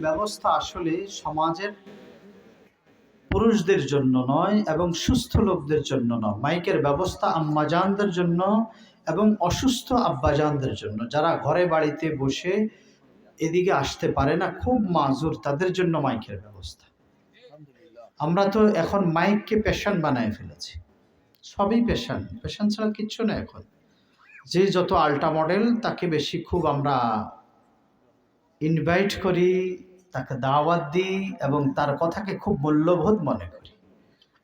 ব্যবস্থা আসলে সমাজের পুরুষদের জন্য নয় এবং সুস্থ লোকদের জন্য নয়। মাইকের ব্যবস্থা আম্মাজানদের জন্য এবং অসুস্থ আব্বাজানদের জন্য, যারা ঘরে বাড়িতে বসে এদিকে আসতে পারে না, খুব মাজুর, তাদের জন্য মাইকের ব্যবস্থা। আমরা তো এখন মাইককে পেশান বানায় ফেলেছি, সবই পেশান, পেশান ছাড়া কিচ্ছু না। এখন যে যত আল্টা মডেল তাকে বেশি খুব আমরা ইনভাইট করি, তাকে দাওয়াত দিই এবং তার কথাকে খুব মূল্যবোধ মনে করি।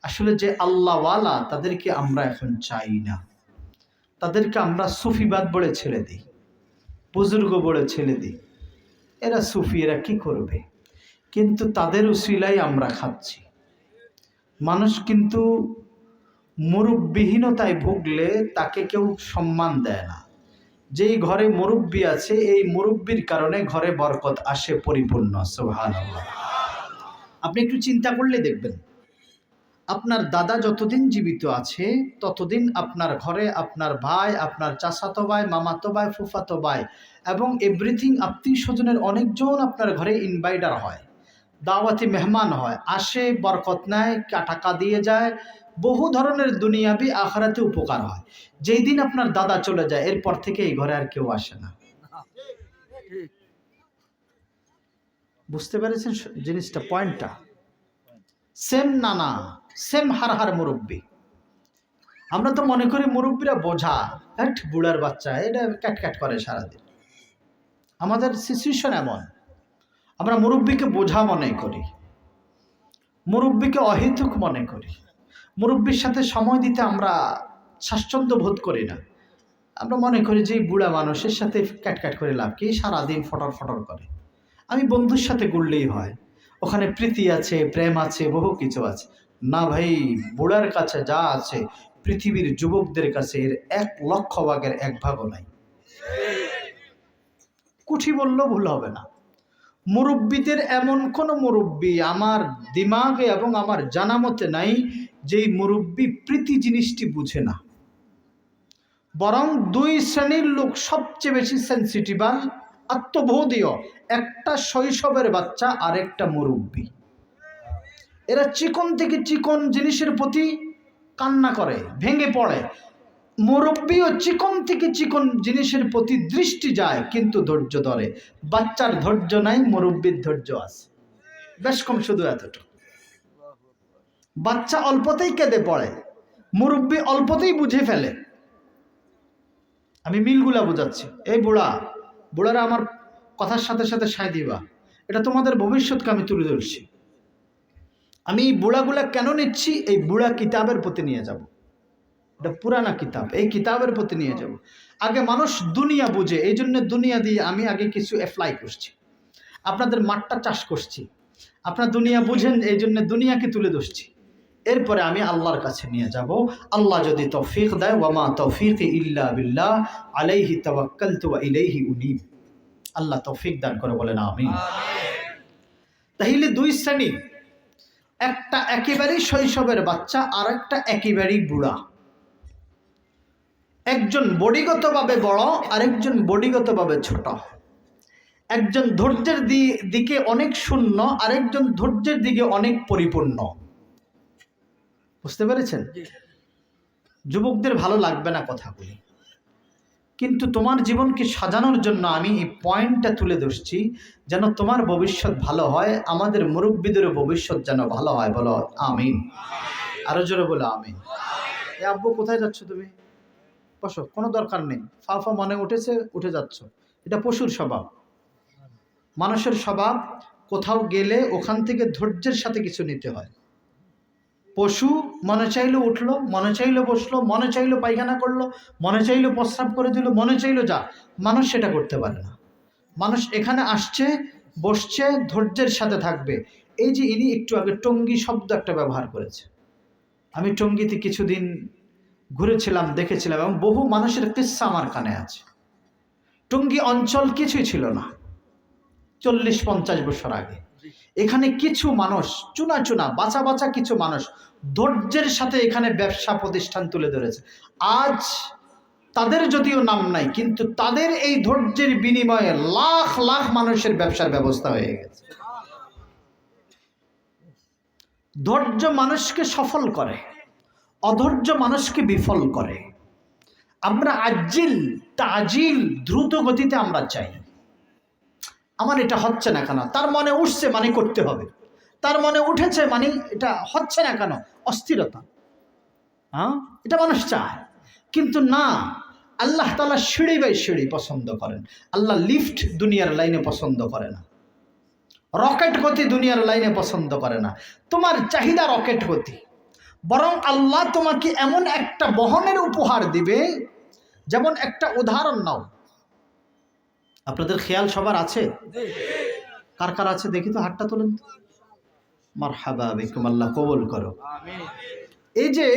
আসলে যে আল্লাহওয়ালা তাদেরকে আমরা এখন চাই না, তাদেরকে আমরা সুফিবাদ বলে ছেড়ে দিই, বুজুর্গ বলে ছেড়ে দিই। এরা সুফি, এরা কি করবে? কিন্তু তাদের উসিলাই আমরা খাচ্ছি। মানুষ কিন্তু মুরব্বিহীনতায় ভুগলে তাকে কেউ সম্মান দেয় না। যেই ঘরে মুরব্বি আছে, এই মুরব্বির কারণে ঘরে বরকত আসে পরিপূর্ণ। সুবহানাল্লাহ। আপনি একটু চিন্তা করলে দেখবেন, আপনার দাদা যতদিন জীবিত আছে ততদিন আপনার ঘরে আপনার ভাই, আপনার চাচাতো ভাই, মামাতো ভাই, ফুফাতো ভাই এবং এভরিথিং আত্মীয় স্বজনের অনেকজন আপনার ঘরে ইনভাইটার হয়, দাওয়াতি মেহমান হয়, আসে, বরকত নেয়, টাকা দিয়ে যায়, বহু ধরনের দুনিয়াবি আখিরাতে উপকার হয়। যেই দিন আপনার দাদা চলে যায়, এরপর থেকে এই ঘরে আর কেউ আসে না। বুঝতে পেরেছেন জিনিসটা, পয়েন্টটা? সেম নানা, সেম হার মুরব্বী। আমরা তো মনে করি মুরব্বীরা বোঝা, এক বুড়ার বাচ্চা, এটা ক্যাট করে সারাদিন। আমাদের সিচুয়েশন এমন, আমরা মুরব্বীকে বোঝা মনে করি, মুরব্বীকে অহেতুক মনে করি, মুরব্বীর সাথে সময় দিতে আমরা স্বাচ্ছন্দ্য বোধ করি না। আমরা মনে করি যে বুড়া মানুষের সাথে ক্যাট করে লাভ কি, সারাদিন ফটর করে। আমি বন্ধুর সাথে ঘুরলেই হয়, ওখানে প্রীতি আছে, প্রেম আছে, বহু কিছু আছে। না ভাই, বুড়ার কাছে যা আছে পৃথিবীর যুবকদের কাছে এর 1,00,000 ভাগের 1 ভাগও নাই। কুঠি বললেও ভুল হবে না। মুরব্বীদের এমন কোন মুরব্বী আমার দিমাগে এবং আমার জানা মতে নাই যেই মুরব্বী প্রীতি জিনিসটি বুঝে না। বরং 2 শ্রেণীর লোক সবচেয়ে বেশি সেন্সিটিভাল, আত্মবোধীয়, একটা শৈশবের বাচ্চা আর একটা মুরব্বী। এরা চিকন থেকে চিকন জিনিসের প্রতি কান্না করে, ভেঙে পড়ে। মুরব্বীও চিকন থেকে চিকন জিনিসের প্রতি দৃষ্টি যায় কিন্তু ধৈর্য ধরে। বাচ্চার ধৈর্য নাই, মুরব্বীর ধৈর্য আছে, বেশ কম, শুধু এতটুকু। বাচ্চা অল্পতেই কেঁদে পড়ে, মুরব্বী অল্পতেই বুঝে ফেলে। আমি মিলগুলা বোঝাচ্ছি। এই বুড়ারা আমার কথার সাথে সাথে সায় দিবা, এটা তোমাদের ভবিষ্যৎকে আমি তুলে ধরছি। আমি এই বুড়াগুলা কেন নিচ্ছি? এই বুড়া কিতাবের প্রতি নিয়ে যাব, এটা পুরানা কিতাব, এই কিতাবের প্রতি নিয়ে যাব। আগে মানুষ দুনিয়া বুঝে, এই জন্য দুনিয়া দিয়ে আমি আগে কিছু অ্যাপ্লাই করছি। আপনাদের মাঠটা চাষ করছি, আপনার দুনিয়া বুঝেন, এই জন্য দুনিয়াকে তুলে ধরছি। এরপরে আমি আল্লাহর কাছে নিয়ে যাব। আল্লাহ যদি তৌফিক দেয়, ওয়ামা তৌফিকি ইল্লা বিল্লাহ আলাইহি তাওয়াক্কালতু ওয়া ইলাইহি উনীব। আল্লাহ তৌফিক দান করে, বলেন আমিন। তাহলে 2 শ্রেণী, একটা একেবারেই শৈশবের বাচ্চা আর একটা একেবারেই বুড়া। একজন বডিগতভাবে বড়, আরেকজন বডিগতভাবে ছোট। একজন ধৈর্যের দিকে অনেক শূন্য, আরেকজন ধৈর্যের দিকে অনেক পরিপূর্ণ। বুঝতে পেরেছেন? যুবকদের ভালো লাগবে না কথাগুলি, কিন্তু তোমার জীবনকে সাজানোর জন্য আমি এই পয়েন্টটা তুলে ধরছি, যেন তোমার ভবিষ্যৎ ভালো হয়, আমাদের মুরব্বীদেরও ভবিষ্যৎ যেন ভালো হয়। বলো আমিন। আরো জোরে বলো আমিন। এ আব্বু, কোথায় যাচ্ছ তুমি? বসো, কোনো দরকার নেই। ফাফা মনে উঠেছে, উঠে যাচ্ছ। এটা পশুর স্বভাব। মানুষের স্বভাব, কোথাও গেলে ওখান থেকে ধৈর্যের সাথে কিছু নিতে হয়। পশু মনে চাইলো উঠলো, মনে চাইলো বসলো, মনে চাইলো পায়খানা করলো, মনে চাইলো প্রস্রাব করে দিল, মনে চাইলো যা। মানুষ সেটা করতে পারে না। মানুষ এখানে আসছে, বসছে, ধৈর্যের সাথে থাকবে। এই যে ইনি একটু আগে টঙ্গী শব্দ একটা ব্যবহার করেছে, আমি টঙ্গীতে কিছুদিন ঘুরেছিলাম, দেখেছিলাম, এবং বহু মানুষের কিস্সা আমার কানে আছে। টঙ্গী অঞ্চল কিছুই ছিল না 40-50 বছর আগে। এখানে কিছু মানুষ, চুনা বাঁচা কিছু মানুষ ধৈর্যের সাথে এখানে ব্যবসা প্রতিষ্ঠান তুলে ধরেছে। আজ তাদের যদিও নাম নাই, কিন্তু তাদের এই ধৈর্যের বিনিময়ে লাখ লাখ মানুষের ব্যবসার ব্যবস্থা হয়ে গেছে। ধৈর্য মানুষকে সফল করে, অধৈর্য মানুষকে বিফল করে। আমরা আজিল তাজিল দ্রুত গতিতে আমরা চাই। আমার এটা হচ্ছে না কেন, তার মনে উঠছে মানে করতে হবে, তার মনে উঠেছে মানে এটা হচ্ছে না কেন, অস্থিরতা। হ্যাঁ, এটা মানুষ চায়। কিন্তু না, আল্লাহ তাআলা সিঁড়ি বাই সিঁড়ি পছন্দ করেন। আল্লাহ লিফট দুনিয়ার লাইনে পছন্দ করে না, রকেট গতি দুনিয়ার লাইনে পছন্দ করে না। তোমার চাহিদা রকেট গতি, বরং আল্লাহ তোমাকে এমন একটা বহনের উপহার দিবে। যেমন একটা উদাহরণ নাও, আপনাদের খেয়াল সবার আছে? কার কার আছে দেখি তো, হাতটা তোলেন তো। মারহাবা বিকুম, আল্লাহ কবুল করো। এই যে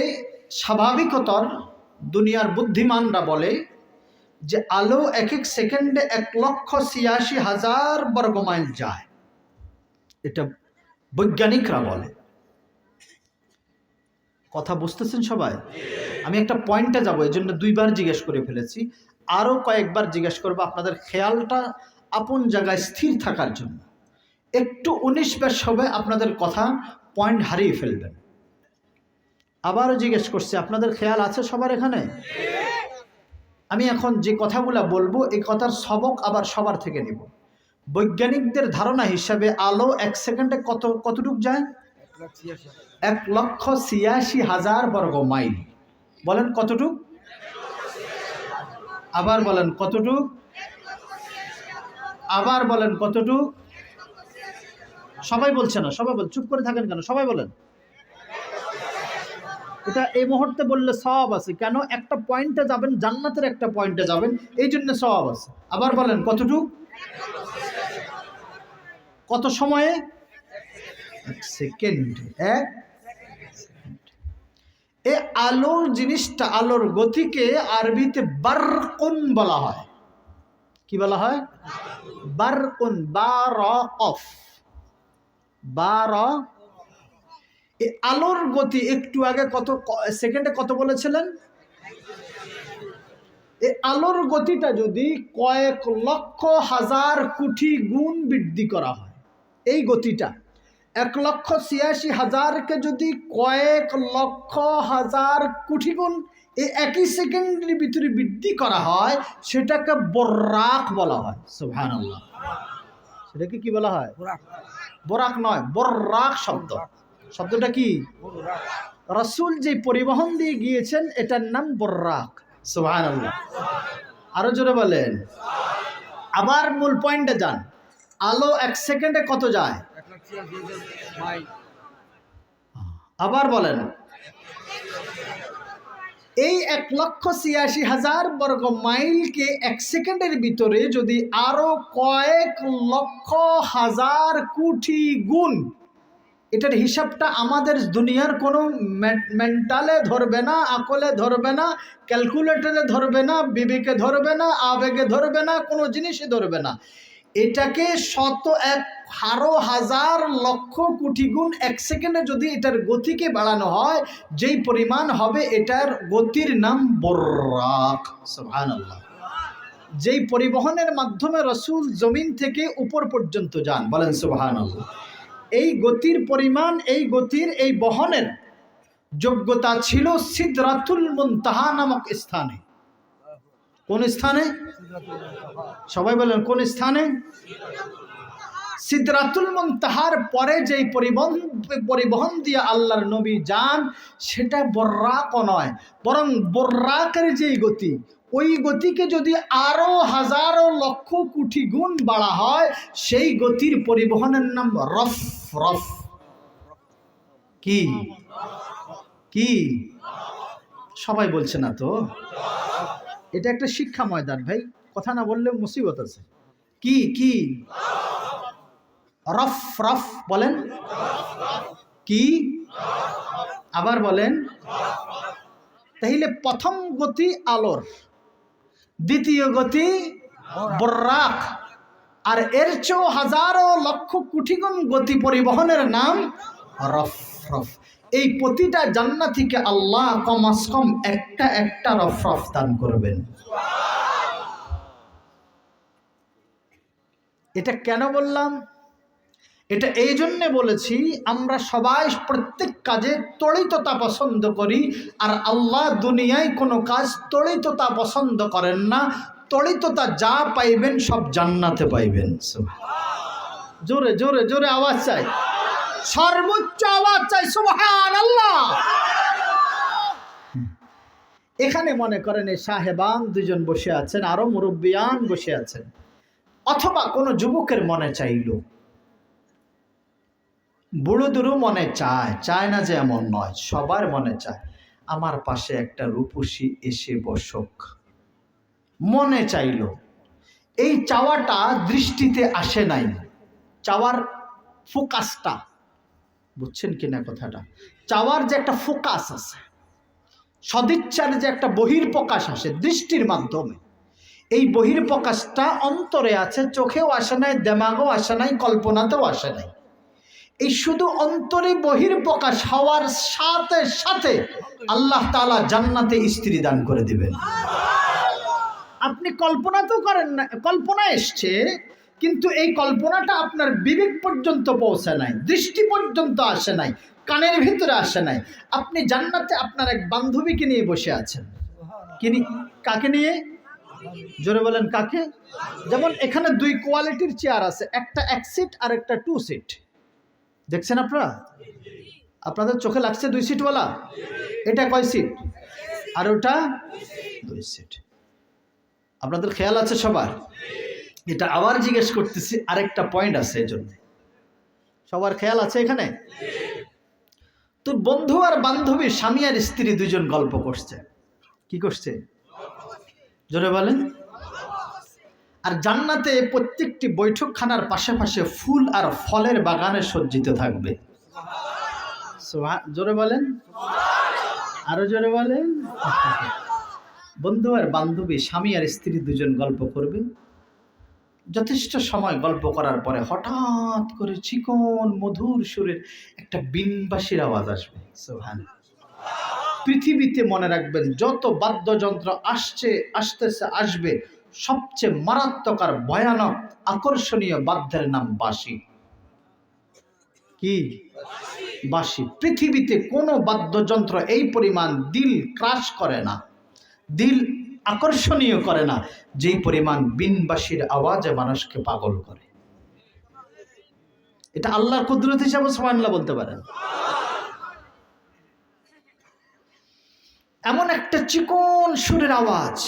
স্বাভাবিকতর দুনিয়ার বুদ্ধিমানরা বলে যে আলো এক এক সেকেন্ডে 1,86,000 বর্গমাইল যায়, এটা বৈজ্ঞানিকরা বলে। কথা বুঝতেছেন সবাই? আমি একটা পয়েন্টে যাবো, এই জন্য দুইবার জিজ্ঞেস করে ফেলেছি, আরও কয়েকবার জিজ্ঞেস করবো আপনাদের খেয়ালটা আপন জায়গায় স্থির থাকার জন্য। একটু 19-20 হবে আপনাদের কথা পয়েন্ট হারিয়ে ফেলবেন। আবারও জিজ্ঞেস করছি, আপনাদের খেয়াল আছে সবার এখানে? আমি এখন যে কথাগুলো বলবো এই কথার সবক আবার সবার থেকে নিব। বৈজ্ঞানিকদের ধারণা হিসাবে আলো 1 সেকেন্ডে কতটুক যায়? 1,86,000 বর্গ মাইল। বলেন কতটুক? আবার বলেন কতটুক? আবার বলেন কতটুক? সবাই বলছে না, সবাই বল, চুপ করে থাকেন কেন? সবাই বলেন। এটা এই মুহূর্তে বললে সওয়াব আছে, কেন? একটা পয়েন্টে যাবেন, জান্নাতের একটা পয়েন্টে যাবেন, এই জন্য সওয়াব আছে। আবার বলেন কতটুক? কত সময়ে? 1 সেকেন্ড। এই আলোর জিনিসটা, আলোর গতিকে আরবিতে বারকুন বলা হয়। কি বলা হয়? বারকুন, বারকফ, বার। এই আলোর গতি একটু আগে কত সেকেন্ডে কত বলেছিলেন? এই আলোর গতিটা যদি কয়েক লক্ষ হাজার কোটি গুণ বৃদ্ধি করা হয়, এই গতিটা 1,86,000কে যদি কয়েক লক্ষ হাজার কোটি গুণ এই একই সেকেন্ডের ভিতরে বৃদ্ধি করা হয়, সেটাকে বর্রাক বলা হয়। সুবহানাল্লাহ। সেটাকে কি বলা হয়? বরাক নয়, বর্রাক শব্দ। শব্দটা কি? রাসূল যে পরিবহন দিয়ে গিয়েছেন এটার নাম বর্রাক। সুবহানাল্লাহ। আরো জোরে বলেন। আবার মূল পয়েন্টে যান। আলো 1 সেকেন্ডে কত যায়? আবার বলেন। এই 1,86,000 বর্গ মাইলকে 1 সেকেন্ডের ভিতরে যদি আরো কয়েক লক্ষ হাজার কোটি গুণ, এটার হিসাবটা আমাদের দুনিয়ার কোনো মেন্টালে ধরবে না, আকলে ধরবে না, ক্যালকুলেটরে ধরবে না, বিবেকে ধরবে না, আবেগে ধরবে না, কোনো জিনিসে ধরবে না। এটাকে আরো হাজার লক্ষ কোটি গুণ 1 সেকেন্ডে যদি এটার গতিকে বাড়ানো হয়, যেই পরিমাণ হবে, এটার গতির নাম বর্রাক। সুবহানাল্লাহ। যেই পরিবহনের মাধ্যমে রাসূল জমিন থেকে উপর পর্যন্ত যান, বলেন সুবহানাল্লাহ। এই গতির পরিমাণ, এই গতির, এই বহনের যোগ্যতা ছিল সিদরাতুল মুনতাহা নামক স্থানে। কোন স্থানে? সবাই বলেন কোন স্থানে? সিদরাতুল মুনতাহার পরে যেই পরিবহন দিয়ে আল্লাহর নবী যান, সেটা বর্রাক নয়, বরং বর্রাকের যেই গতি, ওই গতিকে যদি আরো হাজারো লক্ষ কোটি গুণ বাড়া হয়, সেই গতির পরিবহনের নাম রফ। রফ কি? কি? সবাই বলছে না তো। এটা একটা শিক্ষা ময়দান ভাই, কথা না বললে মুসিবত আছে। কি? কি? রফ। রফ বলেন। কি? আবার বলেন। তাহলে প্রথম গতি আলোর, দ্বিতীয় গতি বর্রাক, আর এর চেয়েও হাজারো লক্ষ কোটি গুণ গতি পরিবহনের নাম রফ। রফ। এই প্রতিটা জান্নাতীকে আল্লাহ কমাস কম একটা একটা রফ রফ দান করবেন। এটা কেন বললাম? এটা এই জন্যে বলেছি, আমরা সবাই প্রত্যেক কাজে তড়িততা পছন্দ করি, আর আল্লাহ দুনিয়ায় কোনো কাজ তড়িততা পছন্দ করেন না। তড়িততা যা পাইবেন সব জান্নাতে পাইবেন। জোরে জোরে জোরে আওয়াজ চাই, সর্বোচ্চ আওয়াজ চাই সুবহানাল্লাহ। এখানে মনে করেন এই সাহেবান দুজন বসে আছেন, আরো মুরব্বিয়ান বসে আছেন, অথবা কোনো যুবকের মনে চাইল, বুড়ো দুরু মনে চায়, চায় না যে এমন নয়, সবার মনে চায় আমার পাশে একটা রূপসী এসে বসক, মনে চাইল। এই চাওয়াটা দৃষ্টিতে আসে নাই, চাওয়ার ফোকাসটা বুঝছেন কিনা কথাটা, চাওয়ার যে একটা ফোকাস আছে, সদিচ্ছার যে একটা বহির্প্রকাশ আসে দৃষ্টির মাধ্যমে, এই বহির্প্রকাশটা অন্তরে আছে, চোখেও আসে নাই, দেমাগেও আসে নাই, কল্পনাতেও আসে নাই। এই শুধু অন্তরে বহির্প্রকাশ হওয়ার সাথে সাথে আল্লাহ তাআলা জান্নাতে স্ত্রী দান করে দিবেন। আপনি কল্পনা তো করেন না, কল্পনা এসছে, কিন্তু এই কল্পনাটা আপনার বিবেক পর্যন্ত পৌঁছে নাই, দৃষ্টি পর্যন্ত আসে নাই, কানের ভিতরে আসে নাই। আপনি জান্নাতে আপনার এক বান্ধবীকে নিয়ে বসে আছেন, কাকে নিয়ে? জোরে বলেন কাকে? যেমন এখানে দুই কোয়ালিটির চেয়ার আছে, একটা এক সিট আর একটা 2 সিট। দেখছেন আপনারা? আপনাদের চোখে লাগছে 2 সিটওয়ালা? এটা কয় সিট আর ওটা 2 সিট? আপনাদের খেয়াল আছে সবার? এটা আবার জিজ্ঞেস করতেছি, আরেকটা পয়েন্ট আছে, এই জন্য সবার খেয়াল আছে এখানে। তো বন্ধু আর বান্ধবী, স্বামী আর স্ত্রী দুজন গল্প করছে। কি করছে? জোরে বলেন। আর জান্নাতে প্রত্যেকটি বৈঠকখানার পাশে ফুল আর ফলের বাগানে সজ্জিত থাকবে। জোরে বলেন, আরো জোরে বলেন। বন্ধু আর বান্ধবী, স্বামী আর স্ত্রী দুজন গল্প করবে। যথেষ্ট সময় গল্প করার পরে হঠাৎ করে চিকন মধুর সুরের একটা বিনবাসীর আওয়াজ আসবে। সুবহানাল্লাহ। পৃথিবীতে মনে রাখবেন, যত বাদ্যযন্ত্র আসবে, সবচেয়ে মারাত্মক আর ভয়ানক আকর্ষণীয় বাদ্যের নাম বাঁশি। কি? বাঁশি। পৃথিবীতে কোনো বাদ্যযন্ত্র এই পরিমাণ দিল ক্রাশ করে না, দিল আকর্ষণীয় করে না, যেই পরিমাণ বিনবাসীর আওয়াজে মানুষকে পাগল করে। এটা আল্লাহর কুদরত হিসাবে সুবহানাল্লাহ বলতে পারেন। এমন একটা চিকন সুরের আওয়াজ,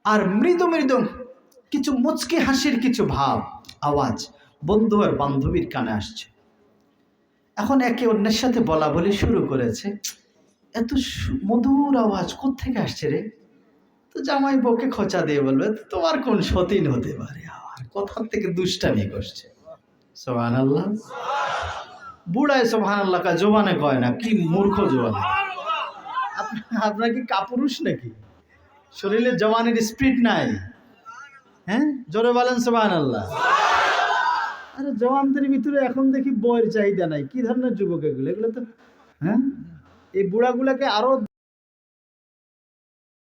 আর মৃদু মৃদু কিছু মুচকি হাসির কিছু ভাব, আওয়াজ বন্ধু আর বান্ধবীর কানে আসছে। এখন একে অন্যের সাথে বলা বলি শুরু করেছে, এত মধুর আওয়াজ কোত্থেকে আসছে রে? তো জামাই বউকে খোঁচা দিয়ে বলবে, তোমার কোন সতীন হতে পারে, আবার কোথা থেকে দুষ্টামি করছে। সুবহানাল্লাহ। বুড়ায় সুবহানাল্লাহ কা জবানে কয় না, কি মূর্খ জবানে। আপনার কি কাপুরুষ নাকি? শরীরে জওয়ানের স্পিড নাই? হ্যাঁ, জোরে বলেন সুবহানাল্লাহ। আরে জওয়ানদের ভিতরে এখন দেখি বইয়ের চাহিদা নাই। কি ধরনের যুবক এগুলো? এগুলো তো, হ্যাঁ, এই বুড়াগুলাকে আরো